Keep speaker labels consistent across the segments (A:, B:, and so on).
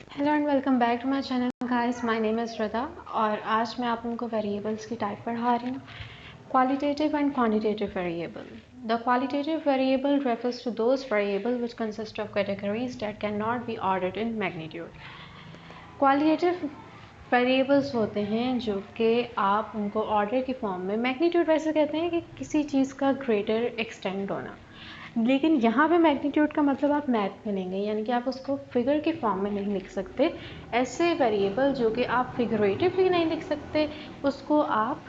A: Hello and welcome back to my channel guys, my name is Shraddha और आज मैं आप लोगों को वेरिएबल्स की टाइप पढ़ा रही हूँ। Qualitative and quantitative variable. The qualitative variable refers to those variable which consist of categories that can not be ordered in magnitude. Qualitative variables होते हैं जो कि आप उनको ऑर्डर की फॉर्म में, मैग्नीट्यूड वैसे कहते हैं कि किसी चीज़ का ग्रेटर एक्सटेंड होना, लेकिन यहाँ पे मैग्नीट्यूड का मतलब आप मैथ में लेंगे, यानी कि आप उसको फिगर की फॉर्म में नहीं लिख सकते। ऐसे वेरिएबल जो कि आप फिगरेटिवली नहीं लिख सकते उसको आप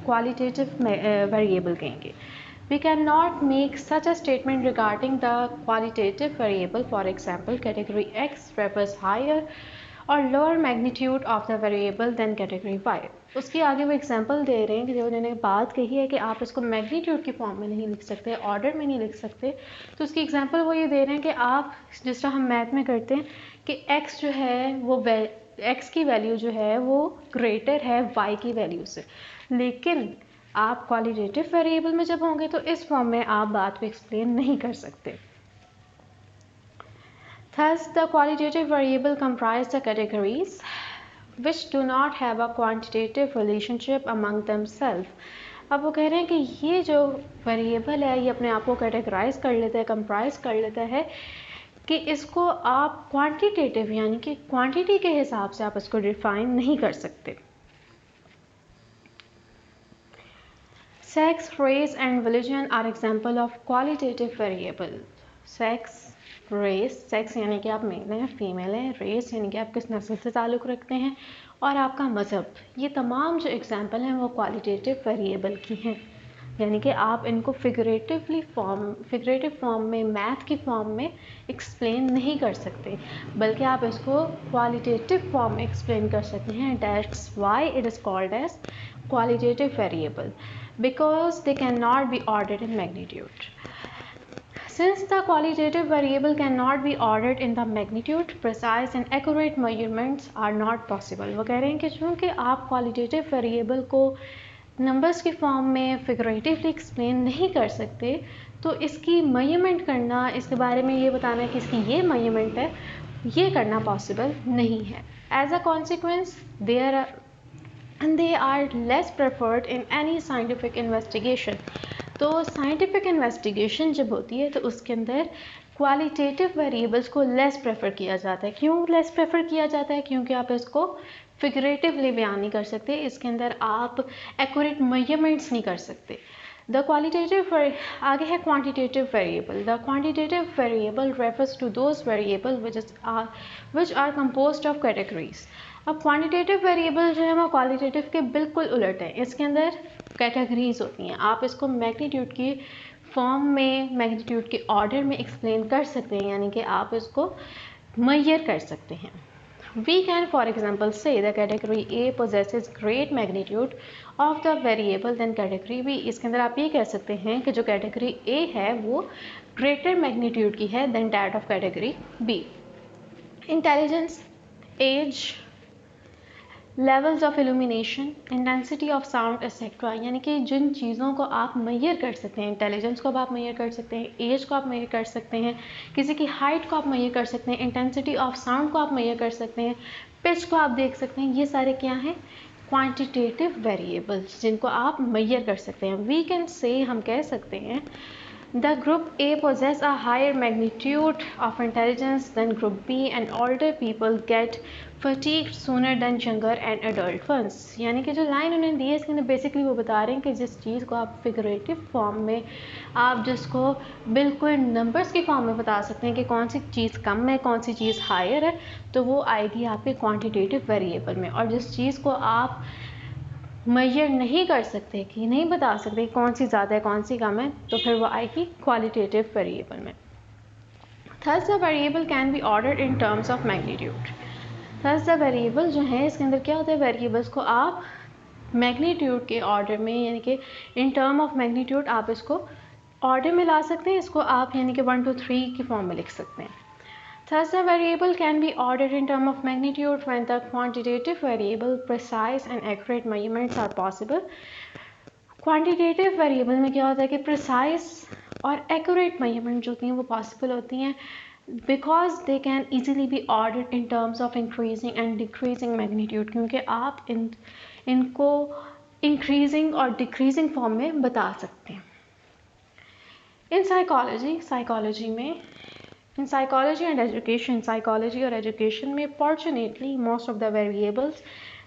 A: क्वालिटेटिव वेरिएबल कहेंगे। We cannot make such a statement regarding the qualitative variable. For example, category X refers higher और lower magnitude of the variable than category Y. उसकी आगे वो एग्जांपल दे रहे हैं कि जो उन्होंने बात कही है कि आप इसको मैग्नीट्यूड की फॉर्म में नहीं लिख सकते, ऑर्डर में नहीं लिख सकते, तो उसकी एग्जांपल वो ये दे रहे हैं कि आप जिस तरह हम मैथ में करते हैं कि x जो है वो x की वैल्यू जो है वो ग्रेटर है y की वैल्यू से, लेकिन आप क्वालिटेटिव वेरिएबल में जब होंगे तो इस फॉर्म में आप बात को एक्सप्लेन नहीं कर सकते। Thus, the qualitative variable comprise the categories which do not have a quantitative relationship among themselves. अब वो कह रहे हैं कि ये जो वेरिएबल है ये अपने आप को कैटेगराइज कर लेता है, कंप्राइज कर लेता है कि इसको आप क्वांटिटेटिव यानी कि क्वांटिटी के हिसाब से आप इसको डिफाइन नहीं कर सकते। Sex, race and religion are example of qualitative variable. Sex, race, sex यानी कि आप मेल हैं, फीमेल हैं, race यानी कि आप किस नस्ल से ताल्लुक़ रखते हैं, और आपका मज़हब, ये तमाम जो एग्जाम्पल हैं वो क्वालिटेटिव वेरिएबल की हैं। यानी कि आप इनको फिगरेटिव फॉर्म में, मैथ की फॉर्म में एक्सप्लेन नहीं कर सकते, बल्कि आप इसको क्वालिटेटिव फॉर्म में एक्सप्लेन कर सकते हैं। That's why it is called as qualitative variable because they cannot be ordered in magnitude. Since the qualitative variable cannot be ordered in the magnitude, precise and accurate measurements are not possible. वो कह रहे हैं कि चूँकि आप qualitative variable को numbers की form में फिगरेटिवली एक्सप्लेन नहीं कर सकते, तो इसकी मेजरमेंट करना, इसके बारे में ये बताना कि इसकी ये मेजरमेंट है, ये करना पॉसिबल नहीं है। As a consequence they are less preferred in any scientific investigation. तो साइंटिफिक इन्वेस्टिगेशन जब होती है तो उसके अंदर क्वालिटेटिव वेरिएबल्स को लेस प्रेफर किया जाता है। क्यों लेस प्रेफर किया जाता है? क्योंकि आप इसको फिगरेटिवली बयान नहीं कर सकते, इसके अंदर आप एक्यूरेट मेजरमेंट्स नहीं कर सकते। द क्वालिटेटिव आगे है quantitative variable. The quantitative variable refers to those variable which are composed of categories. अब क्वांटिटेटिव वेरिएबल जो है वो क्वालिटेटिव के बिल्कुल उलट है, इसके अंदर कैटेगरीज होती हैं। आप इसको मैग्नीट्यूड की फॉर्म में, मैग्नीट्यूड के ऑर्डर में एक्सप्लेन कर सकते हैं, यानी कि आप इसको मेजर कर सकते हैं। We can for example say the category A possesses great magnitude of the variable than category B. इसके अंदर आप ये कह सकते हैं कि जो कैटेगरी A है वो greater magnitude की है than that of category B. Intelligence, age, levels of illumination, intensity of sound etcetera, यानी कि जिन चीज़ों को आप मेजर कर सकते हैं, इंटेलिजेंस को आप मेजर कर सकते हैं, एज को आप मेजर कर सकते हैं, किसी की हाइट को आप मेजर कर सकते हैं, इंटेंसिटी ऑफ साउंड को आप मेजर कर सकते हैं, पिच को आप देख सकते हैं, ये सारे क्या हैं? क्वांटिटेटिव वेरिएबल्स जिनको आप मेजर कर सकते हैं। वी कैन से, हम कह सकते हैं, The group A possess a higher magnitude of intelligence than group B and older people get fatigued sooner than younger and adult ones. यानी कि जो लाइन उन्होंने दी है इसके अंदर बेसिकली वो बता रहे हैं कि जिस चीज़ को आप फिगरेटिव फॉर्म में, आप जिसको बिल्कुल नंबर्स की फॉर्म में बता सकते हैं कि कौन सी चीज़ कम है, कौन सी चीज़ हायर है, तो वो आएगी आपके क्वांटिटेटिव वेरिएबल में। और जिस चीज़ को आप मेजर नहीं कर सकते, कि नहीं बता सकते कौन सी ज़्यादा है कौन सी कम है, तो फिर वो आएगी क्वालिटेटिव वेरिएबल में। Thus the variable can be ordered in terms of magnitude. Thus the variable जो है इसके अंदर क्या होता है, वेरिएबल्स को आप मैग्नीट्यूड के ऑर्डर में, यानी कि इन टर्म ऑफ मैग्नीट्यूड आप इसको ऑर्डर में ला सकते हैं, इसको आप यानी कि 1 to 3 की फॉर्म में लिख सकते हैं। Thus, the variable can be ordered in terms of magnitude when the quantitative variable precise and accurate measurements are possible. Quantitative variable में क्या होता है कि precise और accurate measurement जो होती हैं वो possible होती हैं because they can easily B ordered in terms of increasing and decreasing magnitude, क्योंकि आप इनको इंक्रीजिंग और डिक्रीजिंग फॉर्म में बता सकते हैं। In psychology and education, psychology और एजुकेशन में fortunately most of the variables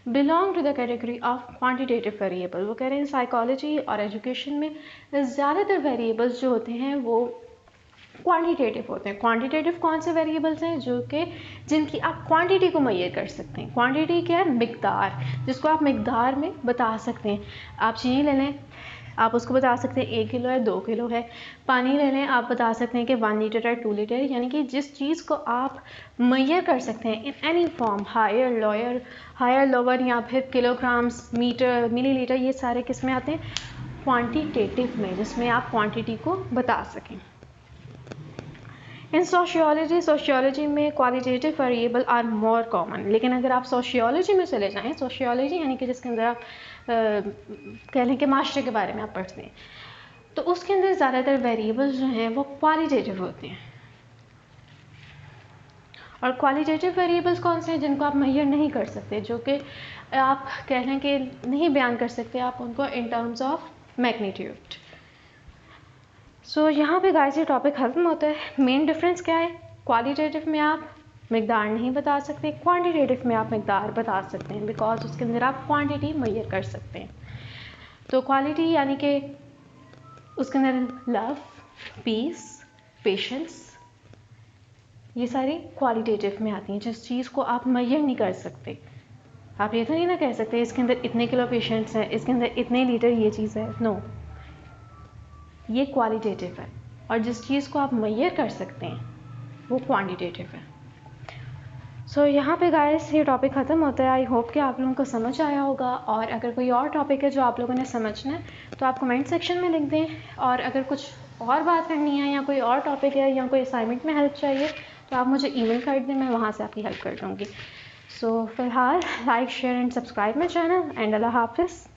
A: belong to the category of quantitative variable. वो कह रहे हैं साइकोलॉजी और एजुकेशन में ज़्यादातर वेरिएबल्स जो होते हैं वो क्वांटिटेटिव होते हैं। क्वांटिटेटिव कौन से वेरिएबल्स हैं? जो कि जिनकी आप क्वांटिटी को मेजर कर सकते हैं। क्वांटिटी क्या है? मिकदार, जिसको आप मिकदार में बता सकते हैं। आप चीनी ले लें, आप उसको बता सकते हैं 1 किलो है, 2 किलो है। पानी ले लें, आप बता सकते हैं कि 1 लीटर है, 2 लीटर है। यानी कि जिस चीज़ को आप मेजर कर सकते हैं in any form, higher lower या फिर किलोग्राम्स, मीटर, मिलीलीटर, ये सारे किस में आते हैं? क्वांटिटेटिव में, जिसमें आप क्वांटिटी को बता सकें। इन सोशियोलॉजी में qualitative variable are more common. लेकिन अगर आप सोशियोलॉजी में चले जाएं, सोशियोलॉजी यानी कि जिसके अंदर आप कह लें कि माशरे के बारे में आप पढ़ते हैं, तो उसके अंदर ज़्यादातर वेरिएबल्स जो हैं वो क्वालिटेटिव होते हैं। और क्वालिटेटिव वेरिएबल्स कौन से हैं? जिनको आप मेजर नहीं कर सकते, जो कि आप कह लें कि नहीं बयान कर सकते आप उनको इन टर्म्स ऑफ मैग्नीट्यूड। सो यहाँ पे गाइस ये टॉपिक ख़त्म होता है। मेन डिफरेंस क्या है? क्वालिटेटिव में आप मिकदार नहीं बता सकते, क्वांटिटेटिव में आप मिकदार बता सकते हैं, बिकॉज उसके अंदर आप क्वांटिटी मेजर कर सकते हैं। तो क्वालिटी यानी कि उसके अंदर लव, पीस, पेशेंस, ये सारी क्वालिटेटिव में आती हैं, जिस चीज़ को आप मेजर नहीं कर सकते। आप ये तो नहीं ना कह सकते इसके अंदर इतने किलो पेशेंट्स हैं, इसके अंदर इतने लीटर ये चीज़ है। नो, ये क्वालिटेटिव है। और जिस चीज़ को आप मेजर कर सकते हैं वो क्वांटिटेटिव है। सो यहाँ पे गाइस ये टॉपिक ख़त्म होता है। आई होप कि आप लोगों को समझ आया होगा। और अगर कोई और टॉपिक है जो आप लोगों ने समझना है तो आप कमेंट सेक्शन में लिख दें। और अगर कुछ और बात करनी है या कोई और टॉपिक है या कोई असाइनमेंट में हेल्प चाहिए तो आप मुझे ईमेल कर दें, मैं वहाँ से आपकी हेल्प कर दूँगी। सो फिलहाल like, share and subscribe my channel and अल्लाह हाफिज़।